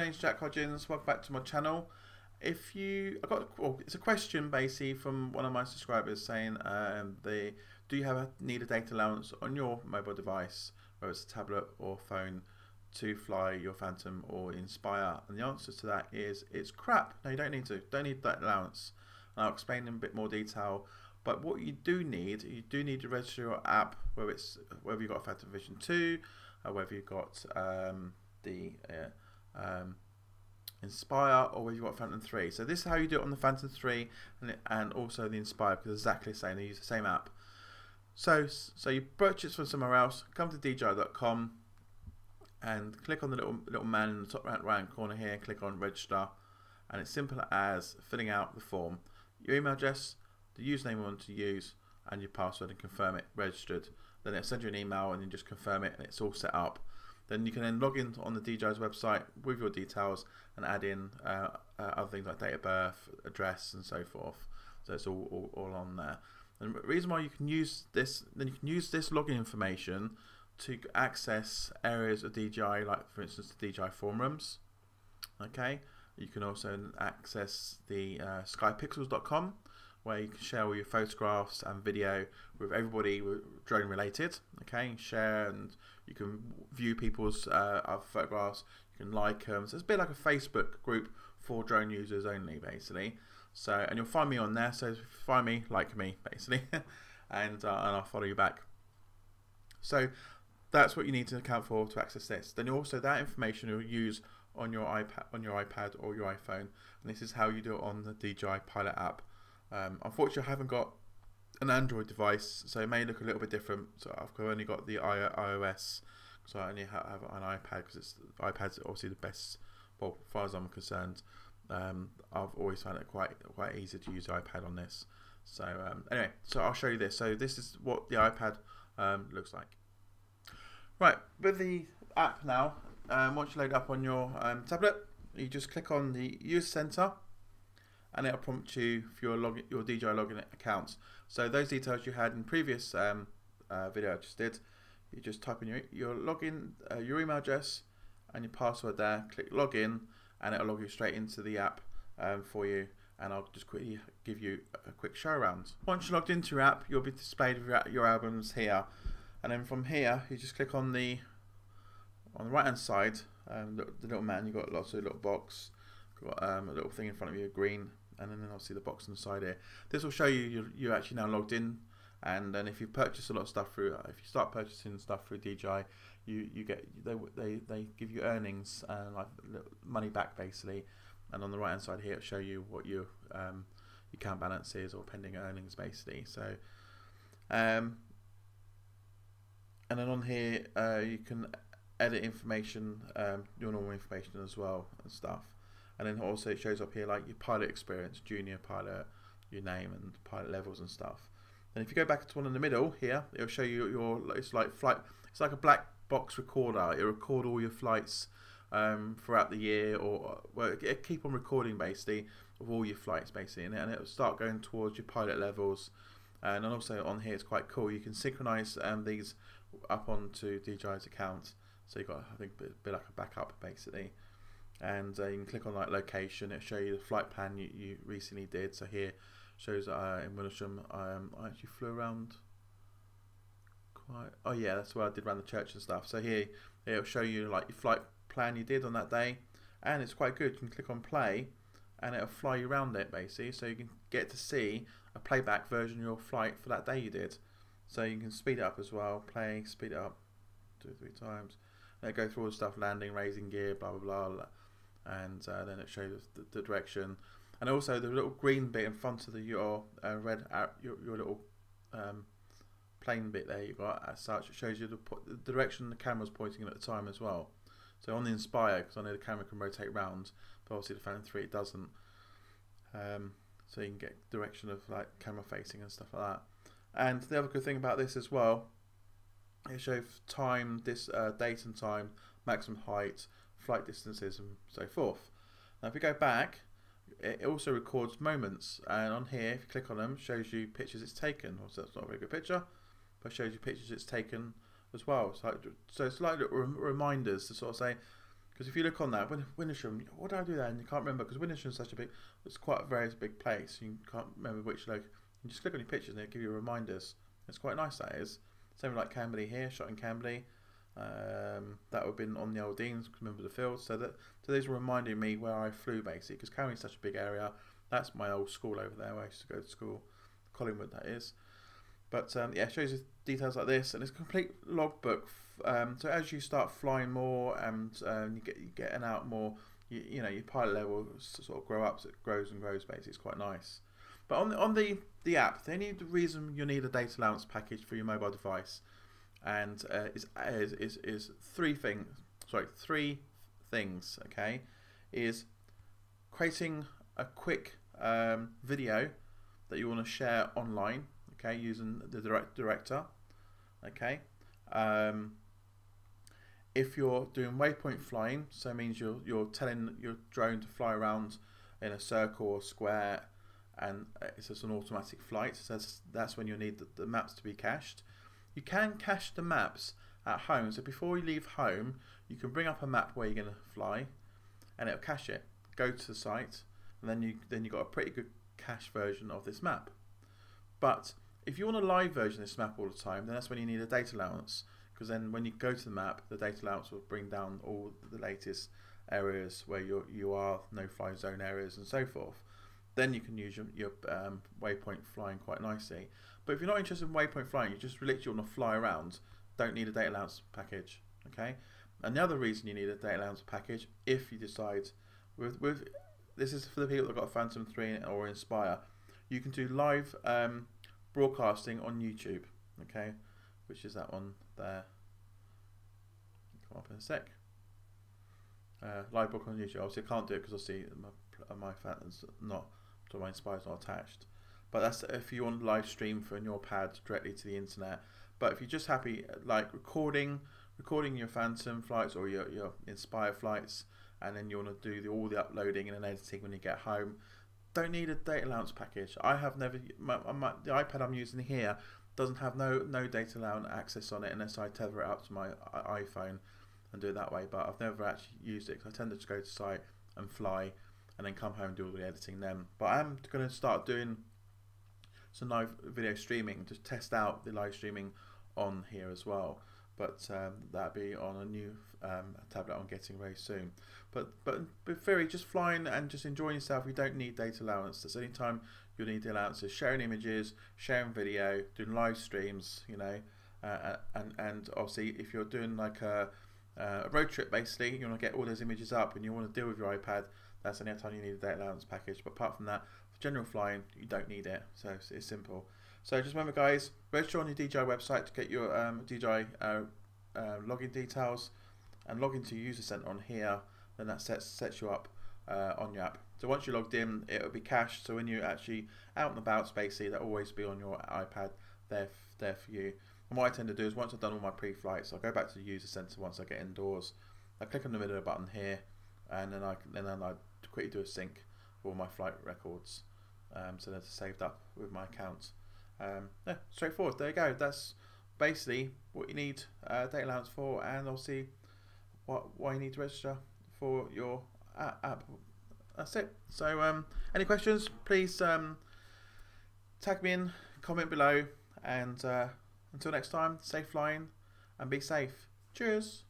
name's Jack Hodgins. Welcome back to my channel. It's a question basically from one of my subscribers saying, do you need a data allowance on your mobile device, whether it's a tablet or phone, to fly your Phantom or Inspire? And the answer to that is it's crap. No, you don't need to. Don't need that allowance. And I'll explain in a bit more detail. But what you do need to register your app, whether you've got a Phantom Vision 2, or whether you've got the Inspire, or whether you've got Phantom 3. So this is how you do it on the Phantom 3 and also the Inspire, because it's exactly the same. They use the same app. So you purchase from somewhere else, come to DJI.com and click on the little man in the top right corner here, click on register, and it's simple as filling out the form, your email address, the username you want to use, and your password, and confirm it registered. Then it'll send you an email and you just confirm it and it's all set up. Then you can log in on the DJI's website with your details and add in other things like date of birth, address, and so forth. So it's all on there. And the reason why you can use this, then you can use this login information to access areas of DJI, like for instance the DJI forum rooms. Okay, you can also access the skypixels.com, where you can share all your photographs and video with everybody drone related. Okay, share, and you can view people's photographs, you can like them. So it's a bit like a Facebook group for drone users only, basically. So, and you'll find me on there. So if you find me, like me, basically, and I'll follow you back. So that's what you need to account for to access this. Then also that information you'll use on your iPad or your iPhone, and this is how you do it on the DJI Pilot app. Unfortunately, I haven't got an Android device, so it may look a little bit different. So I've only got the iOS, so I only have an iPad, because iPad's obviously the best. Well, as far as I'm concerned, I've always found it quite easy to use the iPad on this. So anyway, so I'll show you this. So this is what the iPad looks like. Right, with the app now, once you load it up on your tablet, you just click on the User Center, and it'll prompt you for your DJI login account. So those details you had in previous video I just did, you just type in your login, your email address, and your password there. Click login, and it'll log you straight into the app for you. And I'll just quickly give you a quick show around. Once you're logged into your app, you'll be displayed with your albums here, and then from here you just click on the right hand side, the little man. You've got lots of little box. Got a little thing in front of you, green, and then obviously the box on the side here. This will show you're actually now logged in, and then if you purchase a lot of stuff through, if you start purchasing stuff through DJI, they give you earnings, like money back basically. And on the right hand side here, it'll show you what your account balance is, or pending earnings basically. So, and then on here you can edit information, your normal information as well and stuff. And then also it shows up here like your pilot experience, junior pilot, your name and pilot levels and stuff. And if you go back to one in the middle here, it'll show you it's like a black box recorder. It'll record all your flights throughout the year, or keep on recording basically of all your flights basically, and it'll start going towards your pilot levels. And then also on here, it's quite cool. You can synchronize these up onto DJI's account. So you've got, I think, a bit like a backup basically. And you can click on like location. It'll show you the flight plan you recently did. So here shows in Willisham, I actually flew around quite. Oh yeah, that's where I did around the church and stuff. So here it'll show you like your flight plan you did on that day, and it's quite good. You can click on play, and it'll fly you around it basically. So you can get to see a playback version of your flight for that day you did. So you can speed it up as well. Play, speed it up 2 or 3 times. And it'll go through all the stuff, landing, raising gear, blah blah blah. And then it shows the direction, and also the little green bit in front of your red your little plane bit there you got. As such, it shows you the direction the camera's pointing at the time as well. So on the Inspire, because I know the camera can rotate round, but obviously the Phantom 3 it doesn't. So you can get direction of like camera facing and stuff like that. And the other good thing about this as well, it shows time, date and time, maximum height, flight distances, and so forth. Now if we go back, it also records moments, and on here if you click on them, it shows you pictures it's taken. Also, that's not a very good picture, but it shows you pictures it's taken as well. So it's like little reminders to sort of say, Because if you look on that, Windlesham, what do I do there? And you can't remember because Windlesham is such a big, it's quite a very big place. You can't remember which location. You just click on your pictures and it'll give you reminders. It's quite nice, that is. Same like Camberley here, shot in Camberley. That would have been on the old Deans, remember the field. So these are reminding me where I flew basically, because Camberley's such a big area. That's my old school over there where I used to go to school, Collingwood that is. But yeah, it shows you details like this, and it's a complete logbook. So as you start flying more and you getting out more, you know, your pilot level sort of grows and grows basically. It's quite nice. But on the app, the only reason you need a data allowance package for your mobile device, and is three things. Okay, is creating a quick video that you want to share online. Okay, using the director. Okay, if you're doing waypoint flying, so it means you're telling your drone to fly around in a circle or square, and it's just an automatic flight. So that's when you need the maps to be cached. You can cache the maps at home. So before you leave home, you can bring up a map where you're going to fly, and it'll cache it. Go to the site, and then you got a pretty good cache version of this map. But if you want a live version of this map all the time, then that's when you need a data allowance, because then when you go to the map, the data allowance will bring down all the latest areas where you are, no-fly zone areas and so forth. Then you can use your waypoint flying quite nicely. But if you're not interested in waypoint flying, you just literally want to fly around, don't need a data allowance package. Okay. And the other reason you need a data allowance package, if you decide, this is for the people that got a Phantom 3 or Inspire, you can do live broadcasting on YouTube. Okay, which is that one there. Come up in a sec. Live broadcast on YouTube. Obviously, I can't do it because obviously my Phantom's not, so my Inspire's not attached. But that's if you want live stream from your pad directly to the internet. But if you're just happy like recording your Phantom flights or your Inspire flights, and then you want to do all the uploading and editing when you get home, don't need a data allowance package. I have never, the iPad I'm using here doesn't have no data allowance access on it unless I tether it up to my iPhone and do it that way. But I've never actually used it because I tend to just go to site and fly and then come home and do all the editing then. But I'm going to start doing some live video streaming to test out the live streaming on here as well. But that'll be on a new tablet I'm getting very soon. But in theory, just flying and just enjoying yourself, you don't need data allowance. That's the only time you'll need the allowances: sharing images, sharing video, doing live streams, you know, and obviously if you're doing like a road trip, basically you want to get all those images up and you want to deal with your iPad, that's the only time you need a data allowance package. But apart from that, for general flying, you don't need it. So it's simple. So just remember, guys, register on your DJI website to get your DJI login details, and log into User Center on here. Then that sets you up on your app. So once you're logged in, it will be cached. So when you're actually out and about, basically, that'll always be on your iPad there for you. And what I tend to do is once I've done all my pre-flights, I'll go back to the User Center once I get indoors. I click on the middle button here, and then I quickly do a sync of all my flight records, so that's saved up with my account. Yeah, straightforward. There you go. That's basically what you need data allowance for, and obviously why you need to register for your app. That's it. So any questions, please tag me in, comment below, and until next time, safe flying and be safe. Cheers.